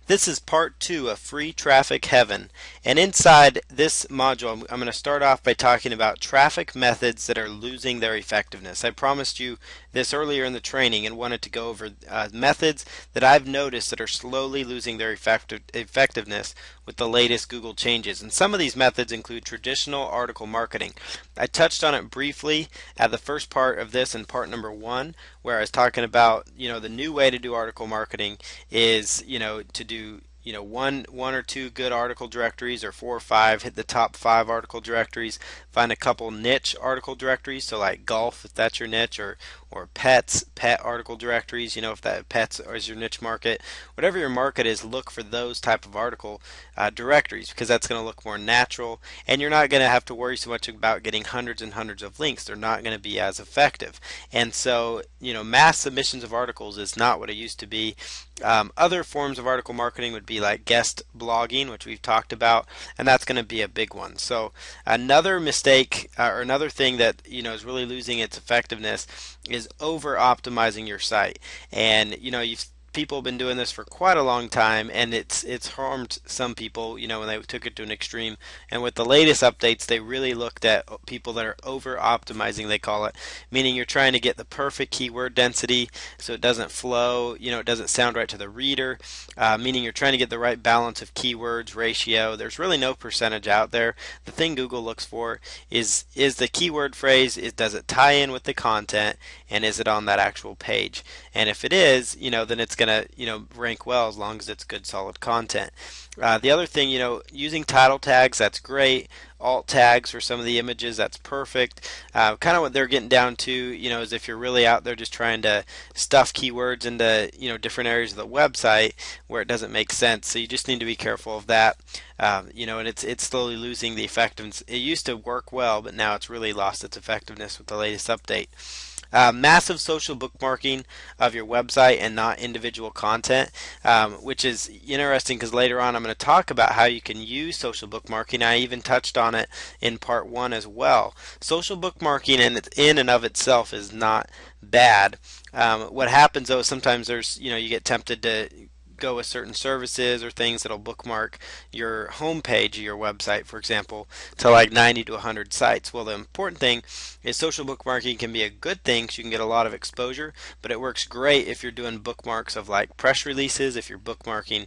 This is part 2 of Free Traffic Heaven, and inside this module I'm going to start off by talking about traffic methods that are losing their effectiveness. I promised you this earlier in the training and wanted to go over methods that I've noticed that are slowly losing their effectiveness with the latest Google changes. And some of these methods include traditional article marketing. I touched on it briefly at the first part of this in part number 1, where I was talking about, the new way to do article marketing is, to do one or two good article directories, or 4 or 5. Hit the top 5 article directories. Find a couple niche article directories, so like golf if that's your niche, or pet article directories, if that pets is your niche market. Whatever your market is, look for those type of article directories, because that's going to look more natural, and you're not going to have to worry so much about getting hundreds and hundreds of links. They're not going to be as effective. And so, mass submissions of articles is not what it used to be. Other forms of article marketing would be like guest blogging, which we've talked about, and that's going to be a big one. So another mistake, or another thing that is really losing its effectiveness, is over optimizing your site. And people have been doing this for quite a long time, and it's harmed some people, when they took it to an extreme. And with the latest updates, they really looked at people that are over optimizing, they call it, meaning you're trying to get the perfect keyword density so it doesn't flow, it doesn't sound right to the reader, meaning you're trying to get the right balance of keywords ratio. There's really no percentage out there. The thing Google looks for is the keyword phrase, does it tie in with the content, and is it on that actual page? And if it is, then it's going to rank well, as long as it's good solid content. The other thing, using title tags, that's great. Alt tags for some of the images, that's perfect. Kind of what they're getting down to, is if you're really out there just trying to stuff keywords into different areas of the website where it doesn't make sense. So you just need to be careful of that. And it's slowly losing the effectiveness. It used to work well, but now it's really lost its effectiveness with the latest update. Massive social bookmarking of your website and not individual content, which is interesting because later on I'm going to talk about how you can use social bookmarking. I even touched on it in part 1 as well. Social bookmarking in and of itself is not bad. What happens though is sometimes there's you get tempted to go with certain services or things that'll bookmark your home page of your website, for example, to like 90 to 100 sites. Well, the important thing is social bookmarking can be a good thing, so you can get a lot of exposure, but it works great if you're doing bookmarks of like press releases, if you're bookmarking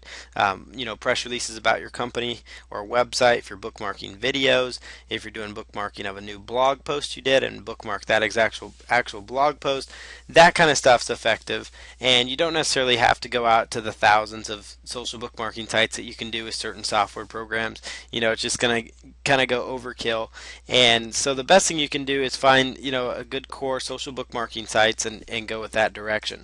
press releases about your company or website, if you're bookmarking videos, if you're doing bookmarking of a new blog post you did and bookmark that actual blog post. That kind of stuff's effective, and you don't necessarily have to go out to the thousands of social bookmarking sites that you can do with certain software programs. It's just going to kind of go overkill. And so the best thing you can do is find a good core social bookmarking sites and go with that direction.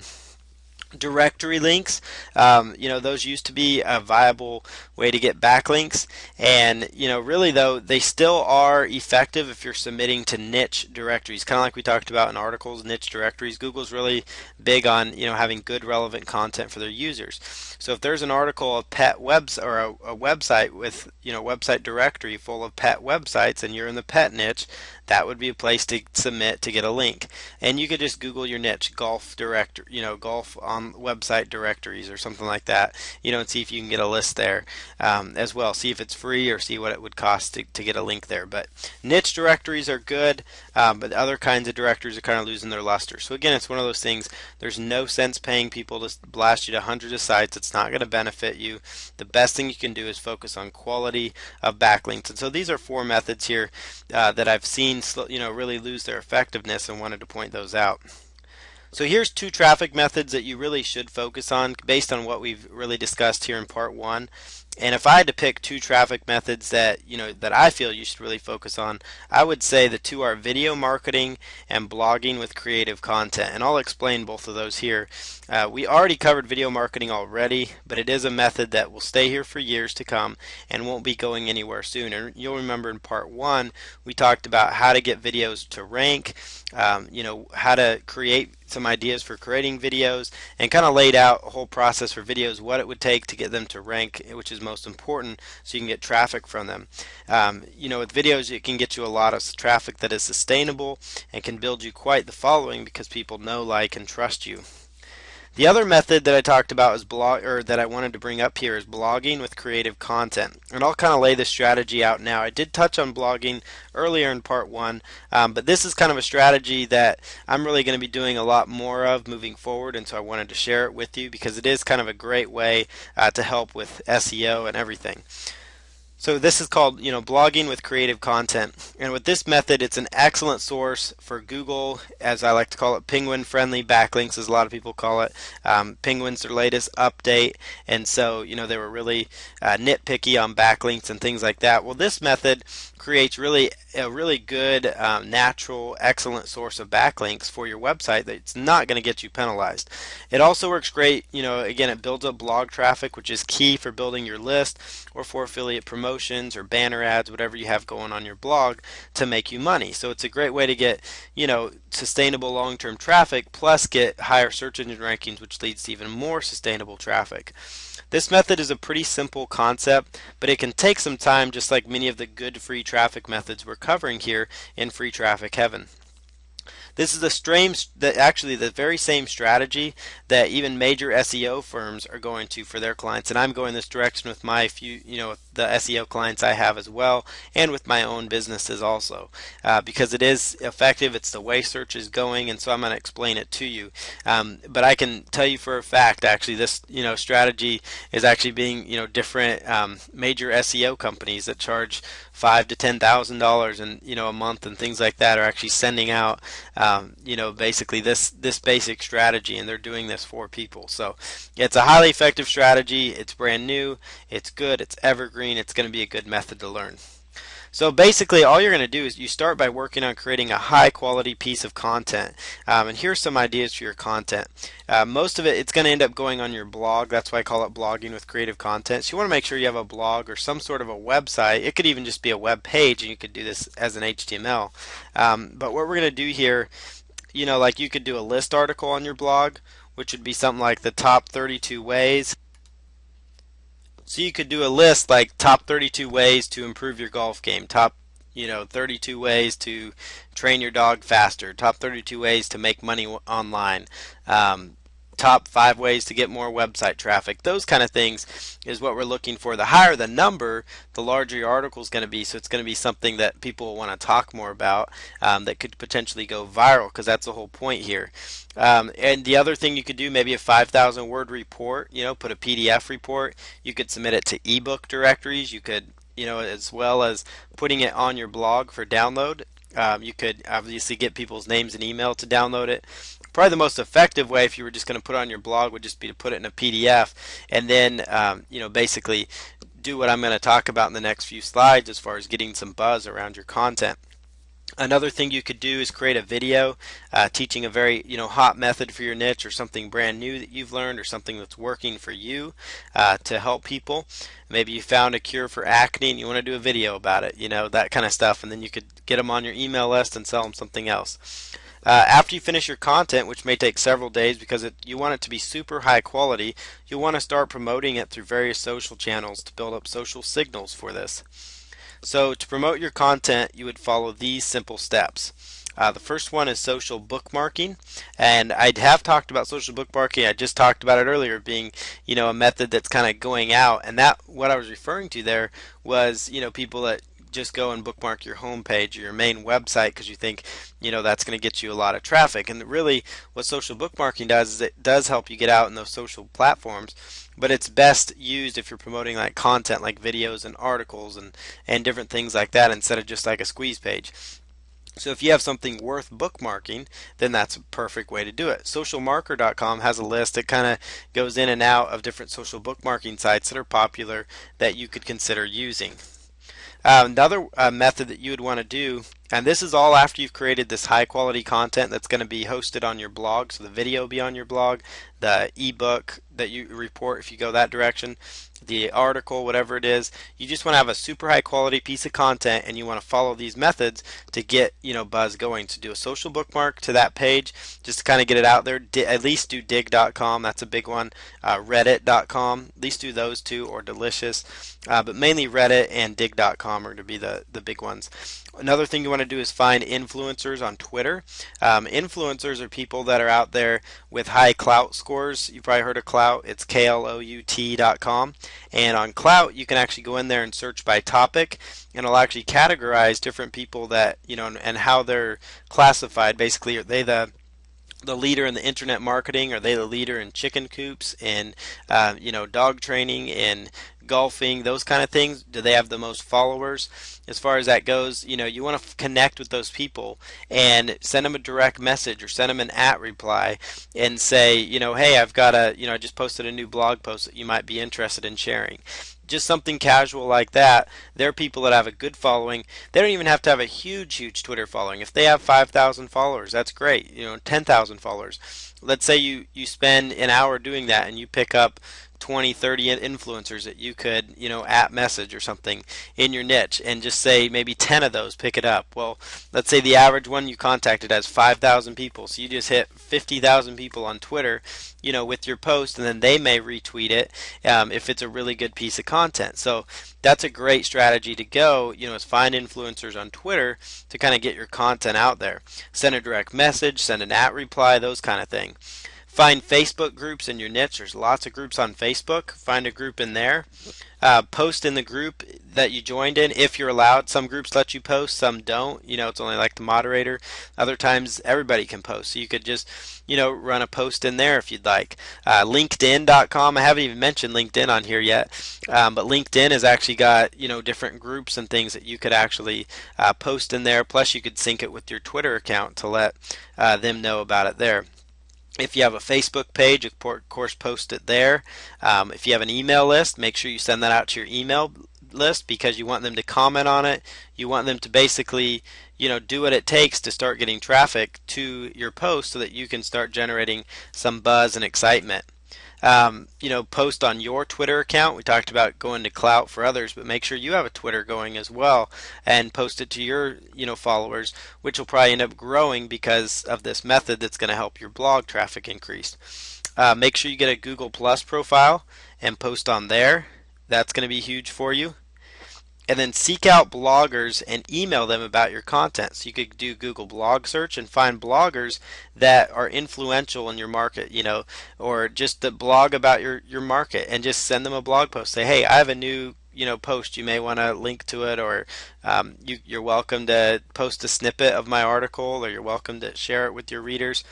Directory links, those used to be a viable way to get backlinks, and really though they still are effective if you're submitting to niche directories, kind of like we talked about in articles. Niche directories, Google's really big on having good relevant content for their users. So if there's an article of pet webs, or a website with website directory full of pet websites, and you're in the pet niche, that would be a place to submit to get a link. And you could just Google your niche, golf golf on website directories or something like that, and see if you can get a list there as well. See if it's free, or see what it would cost to get a link there. But niche directories are good, but other kinds of directories are kind of losing their luster. So again, it's one of those things. There's no sense paying people to blast you to hundreds of sites. It's not going to benefit you. The best thing you can do is focus on quality of backlinks. And so these are 4 methods here that I've seen really lose their effectiveness, and wanted to point those out. So here's 2 traffic methods that you really should focus on based on what we've really discussed here in part 1. And if I had to pick 2 traffic methods that that I feel you should really focus on, I would say the 2 are video marketing and blogging with creative content. And I'll explain both of those here. We already covered video marketing already, but it is a method that will stay here for years to come and won't be going anywhere soon. And you'll remember in part 1 we talked about how to get videos to rank, how to create some ideas for creating videos, and kind of laid out a whole process for videos, what it would take to get them to rank, which is most important, so you can get traffic from them. With videos, it can get you a lot of traffic that is sustainable and can build you quite the following because people know, like, and trust you. The other method that I talked about is that I wanted to bring up here is blogging with creative content. And I'll kind of lay this strategy out now. I did touch on blogging earlier in part one, but this is kind of a strategy that I'm really going to be doing a lot more of moving forward, and so I wanted to share it with you because it is kind of a great way to help with SEO and everything. So this is called, blogging with creative content. And with this method, it's an excellent source for Google, as I like to call it, penguin-friendly backlinks, as a lot of people call it. Penguin's their latest update, and so, they were really nitpicky on backlinks and things like that. Well, this method creates a really good, natural, excellent source of backlinks for your website that's not going to get you penalized. It also works great, again, it builds up blog traffic, which is key for building your list or for affiliate promotions or banner ads, whatever you have going on your blog to make you money. So it's a great way to get, sustainable long-term traffic plus get higher search engine rankings, which leads to even more sustainable traffic. This method is a pretty simple concept, but it can take some time, just like many of the good free traffic methods we're covering here in Free Traffic Heaven. This is actually the very same strategy that even major SEO firms are going to for their clients, and I'm going this direction with my the SEO clients I have as well, and with my own businesses also, because it is effective. It's the way search is going, and so I'm going to explain it to you. But I can tell you for a fact, actually, this strategy is actually being different major SEO companies that charge $5,000 to $10,000 in a month and things like that are actually sending out basically this basic strategy, and they're doing this for people. So it's a highly effective strategy. It's brand new. It's good. It's evergreen. It's going to be a good method to learn. So basically, all you're going to do is you start by working on creating a high quality piece of content. And here's some ideas for your content. Most of it's going to end up going on your blog. That's why I call it blogging with creative content. So you want to make sure you have a blog or some sort of a website. It could even just be a web page, and you could do this as an HTML. But what we're going to do here, like you could do a list article on your blog, which would be something like the top 32 ways. So you could do a list like top 32 ways to improve your golf game, top 32 ways to train your dog faster, top 32 ways to make money online, top 5 ways to get more website traffic. Those kind of things is what we're looking for. The higher the number, the larger your article is going to be. So it's going to be something that people will want to talk more about, that could potentially go viral, because that's the whole point here. And the other thing you could do, maybe a 5,000 word report, put a PDF report. You could submit it to ebook directories. You could, as well as putting it on your blog for download. You could obviously get people's names and email to download it. Probably the most effective way, if you were just going to put it on your blog, would just be to put it in a PDF, and then basically do what I'm going to talk about in the next few slides as far as getting some buzz around your content. Another thing you could do is create a video teaching a very hot method for your niche, or something brand new that you've learned, or something that's working for you to help people. Maybe you found a cure for acne and you want to do a video about it, that kind of stuff, and then you could get them on your email list and sell them something else. After you finish your content, which may take several days because you want it to be super high quality, you'll want to start promoting it through various social channels to build up social signals for this. So to promote your content, you would follow these simple steps. The first one is social bookmarking, and I have talked about social bookmarking. I just talked about it earlier, being a method that's kind of going out, and that what I was referring to there was people that just go and bookmark your home page or your main website because you think that's going to get you a lot of traffic. And really what social bookmarking does is it does help you get out in those social platforms, but it's best used if you're promoting like content like videos and articles and different things like that, instead of just like a squeeze page. So if you have something worth bookmarking, then that's a perfect way to do it. Socialmarker.com has a list that kind of goes in and out of different social bookmarking sites that are popular that you could consider using. Another method that you would want to do, and this is all after you've created this high quality content that's going to be hosted on your blog, so the video will be on your blog, the ebook that you report if you go that direction, the article, whatever it is. You just want to have a super high quality piece of content, and you want to follow these methods to get buzz going. So do a social bookmark to that page just to kind of get it out there. At least do dig.com, that's a big one. Reddit.com, at least do those two, or Delicious, but mainly Reddit and dig.com are going to be the big ones. Another thing you want want to do is find influencers on Twitter. Influencers are people that are out there with high clout scores. You've probably heard of Clout. It's Klout.com. And on Clout, you can actually go in there and search by topic, and it'll actually categorize different people that, and how they're classified. Basically, are they the leader in the internet marketing? Are they the leader in chicken coops and dog training and golfing, those kind of things? Do they have the most followers? As far as that goes, you want to connect with those people and send them a direct message or send them an reply and say, hey, I've got I just posted a new blog post that you might be interested in sharing. Just something casual like that. There are people that have a good following. They don't even have to have a huge Twitter following. If they have 5,000 followers, that's great. 10,000 followers. Let's say you spend an hour doing that and you pick up 20, 30 influencers that you could, at message or something in your niche, and just say maybe 10 of those pick it up. Well, let's say the average one you contacted has 5,000 people, so you just hit 50,000 people on Twitter, with your post, and then they may retweet it if it's a really good piece of content. So that's a great strategy to go, is find influencers on Twitter to kind of get your content out there. Send a direct message, send an reply, those kind of thing. Find Facebook groups in your niche. There's lots of groups on Facebook. Find a group in there. Post in the group that you joined in if you're allowed. Some groups let you post, some don't. It's only like the moderator. Other times everybody can post. So you could just, run a post in there if you'd like. LinkedIn.com. I haven't even mentioned LinkedIn on here yet. But LinkedIn has actually got, different groups and things that you could actually post in there. Plus you could sync it with your Twitter account to let them know about it there. If you have a Facebook page, of course, post it there. If you have an email list, make sure you send that out to your email list, because you want them to comment on it. You want them to basically, do what it takes to start getting traffic to your post so that you can start generating some buzz and excitement. Post on your Twitter account. We talked about going to Clout for others, but make sure you have a Twitter going as well and post it to your, followers, which will probably end up growing because of this method that's going to help your blog traffic increase. Make sure you get a Google Plus profile and post on there. That's going to be huge for you. And then seek out bloggers and email them about your content. So you could do Google blog search and find bloggers that are influential in your market, or just the blog about your market, and just send them a blog post. Say, hey, I have a new post. You may want to link to it, or you're welcome to post a snippet of my article, or you're welcome to share it with your readers.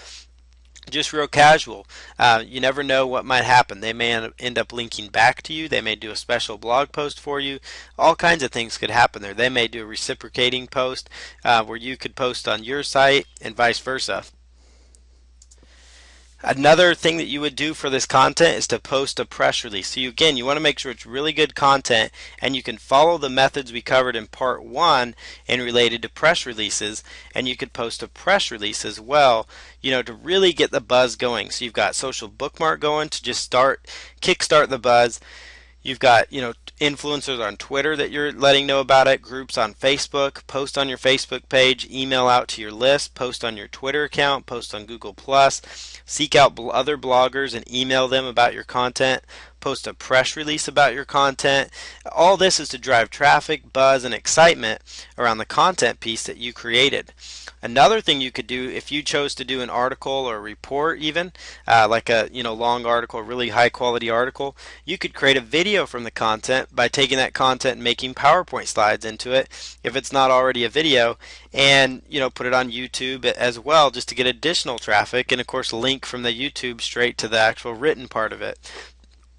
Just real casual. You never know what might happen. They may end up linking back to you. They may do a special blog post for you. All kinds of things could happen there. They may do a reciprocating post where you could post on your site and vice versa. Another thing that you would do for this content is to post a press release. So you want to make sure it's really good content, and you can follow the methods we covered in part 1 and related to press releases, and you could post a press release as well, to really get the buzz going. So you've got social bookmark going to just kickstart the buzz. You've got, influencers on Twitter that you're letting know about it, groups on Facebook, post on your Facebook page, email out to your list, post on your Twitter account, post on Google+, seek out other bloggers and email them about your content, post a press release about your content. All this is to drive traffic, buzz, and excitement around the content piece that you created. Another thing you could do, if you chose to do an article or a report even, like a long article, really high quality article, you could create a video from the content by taking that content and making PowerPoint slides into it, if it's not already a video, and put it on YouTube as well, just to get additional traffic, and of course link from the YouTube straight to the actual written part of it.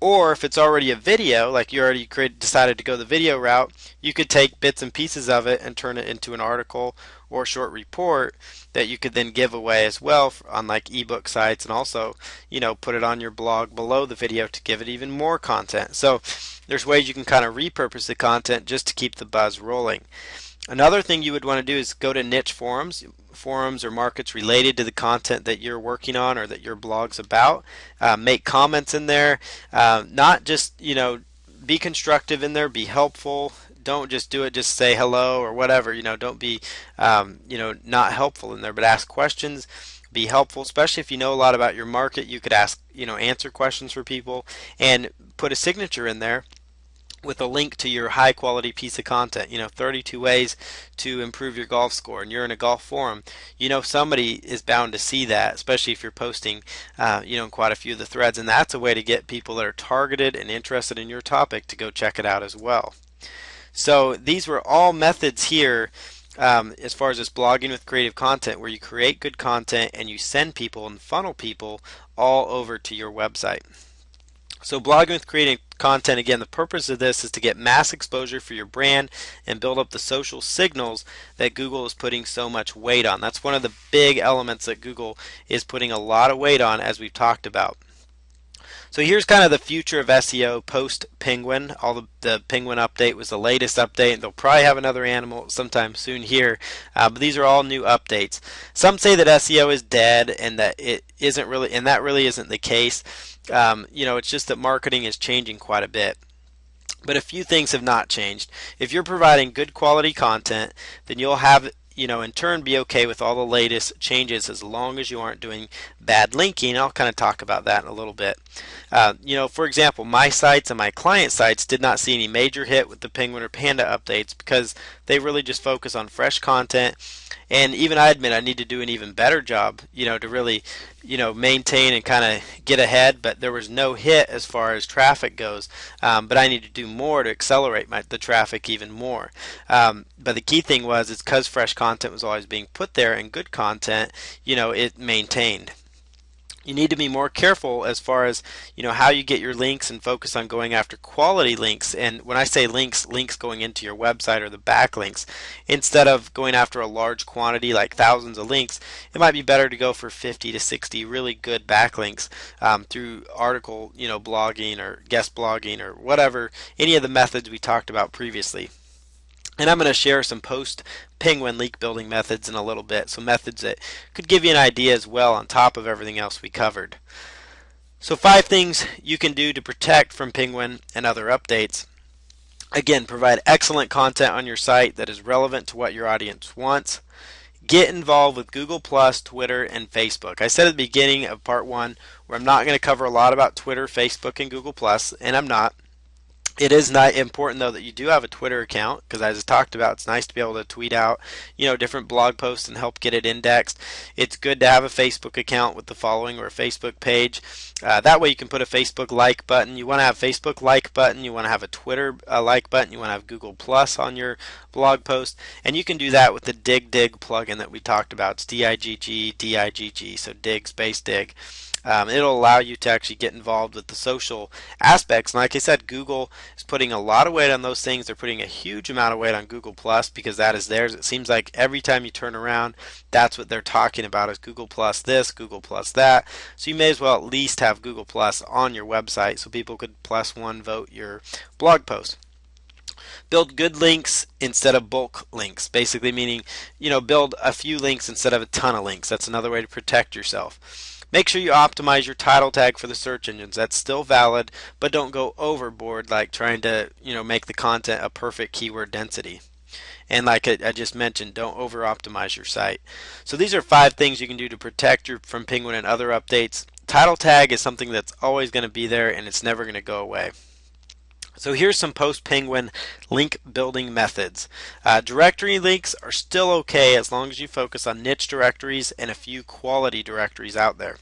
Or if it's already a video, like you already decided to go the video route, you could take bits and pieces of it and turn it into an article or short report that you could then give away as well on like ebook sites, and also put it on your blog below the video to give it even more content. So there's ways you can kind of repurpose the content just to keep the buzz rolling. Another thing you would want to do is go to niche forums or markets related to the content that you're working on or that your blog's about. Make comments in there. Not just, be constructive in there, be helpful. Don't just do it, just say hello or whatever. Don't be, not helpful in there, but ask questions. Be helpful, especially if you know a lot about your market. You could ask, answer questions for people and put a signature in there with a link to your high quality piece of content. 32 ways to improve your golf score, and you're in a golf forum. Somebody is bound to see that, especially if you're posting in quite a few of the threads, and that's a way to get people that are targeted and interested in your topic to go check it out as well. So these were all methods here, as far as this blogging with creative content, where you create good content and you send people and funnel people all over to your website. So blogging with creative content, again, the purpose of this is to get mass exposure for your brand and build up the social signals that Google is putting so much weight on. That's one of the big elements that Google is putting a lot of weight on, as we've talked about. So here's kind of the future of SEO post Penguin. The Penguin update was the latest update. They'll probably have another animal sometime soon here, but these are all new updates. Some say that SEO is dead and that it isn't really, and that really isn't the case. It's just that marketing is changing quite a bit. But a few things have not changed. If you're providing good quality content, then you'll have, in turn, be okay with all the latest changes, as long as you aren't doing bad linking. I'll kind of talk about that in a little bit. For example, my sites and my client sites did not see any major hit with the Penguin or Panda updates, because they really just focus on fresh content. And even I admit I need to do an even better job, to really, maintain and kind of get ahead. But there was no hit as far as traffic goes. But I need to do more to accelerate the traffic even more. But the key thing was, it's because fresh content was always being put there, and good content, it maintained. You need to be more careful as far as how you get your links, and focus on going after quality links. And when I say links going into your website, or the backlinks, instead of going after a large quantity like thousands of links, it might be better to go for 50 to 60 really good backlinks through article blogging or guest blogging or whatever, any of the methods we talked about previously. And I'm going to share some post-Penguin link building methods in a little bit, so methods that could give you an idea as well, on top of everything else we covered. So 5 things you can do to protect from Penguin and other updates. Again, provide excellent content on your site that is relevant to what your audience wants. Get involved with Google+, Twitter, and Facebook. I said at the beginning of part 1 where I'm not going to cover a lot about Twitter, Facebook, and Google+, and I'm not. It is not important, though, that you do have a Twitter account, because as I talked about, it's nice to be able to tweet out, different blog posts and help get it indexed. It's good to have a Facebook account with the following, or a Facebook page. That way you can put a Facebook like button. You want to have Facebook like button. You want to have a Twitter like button. You want to have Google Plus on your blog post. And you can do that with the Dig plugin that we talked about. It's D-I-G-G, so dig space dig. It'll allow you to actually get involved with the social aspects. And like I said, Google is putting a lot of weight on those things. They're putting a huge amount of weight on Google Plus, because that is theirs. It seems like every time you turn around, that's what they're talking about, is Google Plus this, Google Plus that. So you may as well at least have Google Plus on your website, so people could +1 vote your blog post. Build good links instead of bulk links, basically meaning, build a few links instead of a ton of links. That's another way to protect yourself. Make sure you optimize your title tag for the search engines. That's still valid, but don't go overboard, like trying to make the content a perfect keyword density. And like I just mentioned, don't over optimize your site. So these are 5 things you can do to protect you from Penguin and other updates. Title tag is something that's always going to be there, and it's never going to go away. So here's some post-Penguin link building methods. Directory links are still okay as long as you focus on niche directories and a few quality directories out there.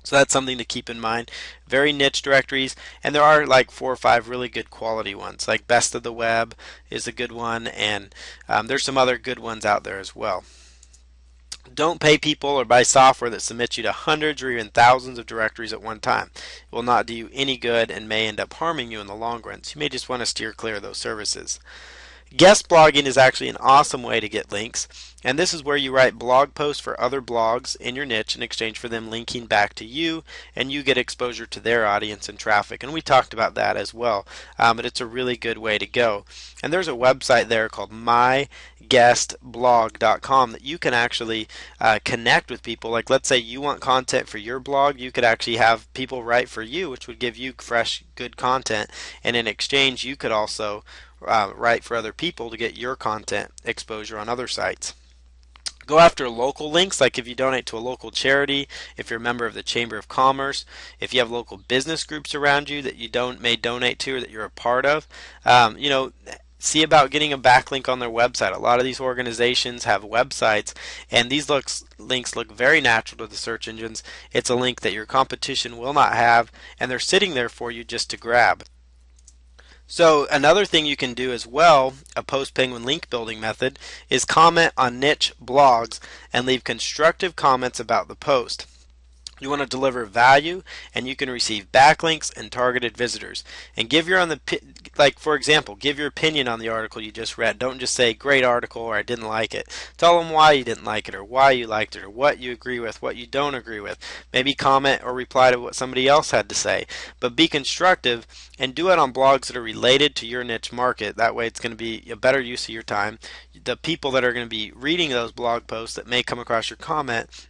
So that's something to keep in mind. Very niche directories, and there are like 4 or 5 really good quality ones. Like Best of the Web is a good one, and there's some other good ones out there as well. Don't pay people or buy software that submits you to hundreds or even thousands of directories at one time. It will not do you any good and may end up harming you in the long run. So you may just want to steer clear of those services. Guest blogging is actually an awesome way to get links, and this is where you write blog posts for other blogs in your niche in exchange for them linking back to you, and you get exposure to their audience and traffic. And we talked about that as well, but it's a really good way to go. And there's a website there called myguestblog.com that you can actually connect with people. Like, let's say you want content for your blog, you could actually have people write for you, which would give you fresh, good content, and in exchange you could also write for other people to get your content exposure on other sites. Go after local links, like if you donate to a local charity, if you're a member of the Chamber of Commerce, if you have local business groups around you that you may donate to or that you're a part of. See about getting a backlink on their website. A lot of these organizations have websites, and these links look very natural to the search engines. It's a link that your competition will not have, and they're sitting there for you just to grab. So another thing you can do as well, a post-penguin link building method, is comment on niche blogs and leave constructive comments about the post. You want to deliver value, and you can receive backlinks and targeted visitors. And give your for example, give your opinion on the article you just read. Don't just say great article or I didn't like it. Tell them why you didn't like it or why you liked it or what you agree with, what you don't agree with. Maybe comment or reply to what somebody else had to say. But be constructive and do it on blogs that are related to your niche market. That way it's going to be a better use of your time. The people that are going to be reading those blog posts that may come across your comment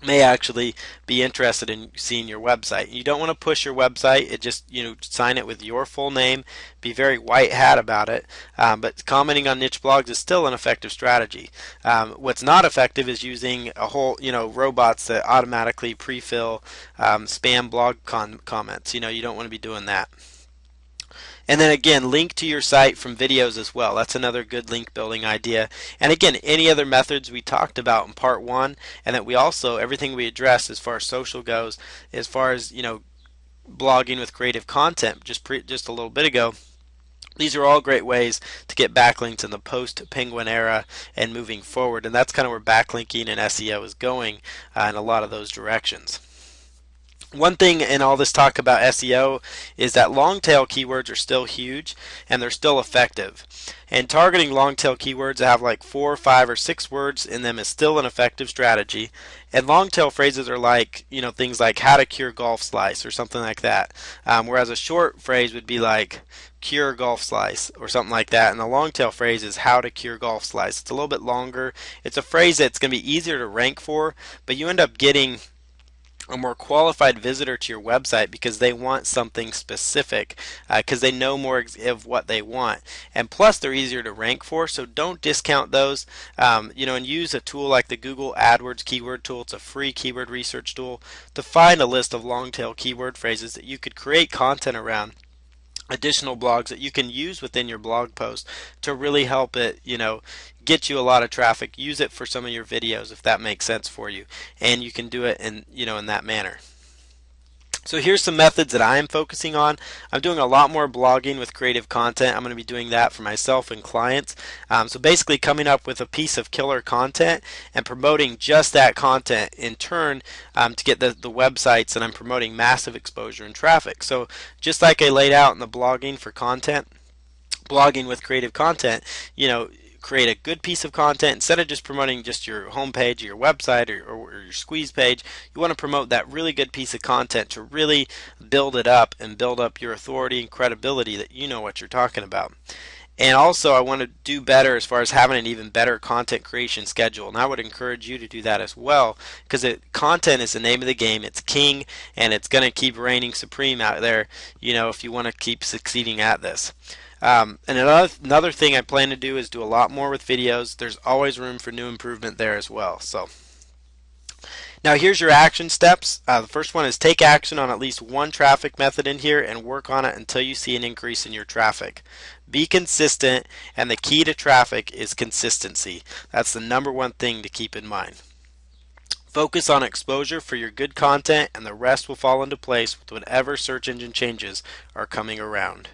may actually be interested in seeing your website. You don't want to push your website. It just, sign it with your full name. Be very white hat about it. But commenting on niche blogs is still an effective strategy. What's not effective is using a whole, robots that automatically pre-fill spam blog comments. You don't want to be doing that. And then again, link to your site from videos as well. That's another good link building idea. And again, any other methods we talked about in part 1, and that we also, everything we addressed as far as social goes, as far as, blogging with creative content just a little bit ago. These are all great ways to get backlinks in the post-Penguin era and moving forward. And that's kind of where backlinking and SEO is going in a lot of those directions. One thing in all this talk about SEO is that long tail keywords are still huge and they're still effective. And targeting long tail keywords that have like 4, 5, or 6 words in them is still an effective strategy. And long tail phrases are like, things like how to cure golf slice or something like that. Whereas a short phrase would be like cure golf slice or something like that. And the long tail phrase is how to cure golf slice. It's a little bit longer. It's a phrase that's going to be easier to rank for, but you end up getting a more qualified visitor to your website because they want something specific, because they know more of what they want, and plus they're easier to rank for. So don't discount those, and use a tool like the Google AdWords keyword tool. It's a free keyword research tool to find a list of long tail keyword phrases that you could create content around, additional blogs that you can use within your blog post to really help it, get you a lot of traffic. Use it for some of your videos if that makes sense for you, and you can do it in that manner. So here's some methods that I am focusing on. I'm doing a lot more blogging with creative content. I'm going to be doing that for myself and clients. So basically coming up with a piece of killer content and promoting just that content in turn to get the websites that I'm promoting massive exposure and traffic. So just like I laid out in the blogging for content, blogging with creative content, create a good piece of content. Instead of just promoting just your homepage or your website or your squeeze page, you want to promote that really good piece of content to really build it up and build up your authority and credibility that you know what you're talking about. And also I want to do better as far as having an even better content creation schedule, and I would encourage you to do that as well, because content is the name of the game. It's king, and it's going to keep reigning supreme out there, if you want to keep succeeding at this. And another thing I plan to do is do a lot more with videos. There's always room for new improvement there as well. So now here's your action steps. The first one is take action on at least one traffic method in here and work on it until you see an increase in your traffic. Be consistent, and the key to traffic is consistency. That's the number one thing to keep in mind. Focus on exposure for your good content, and the rest will fall into place with whatever search engine changes are coming around.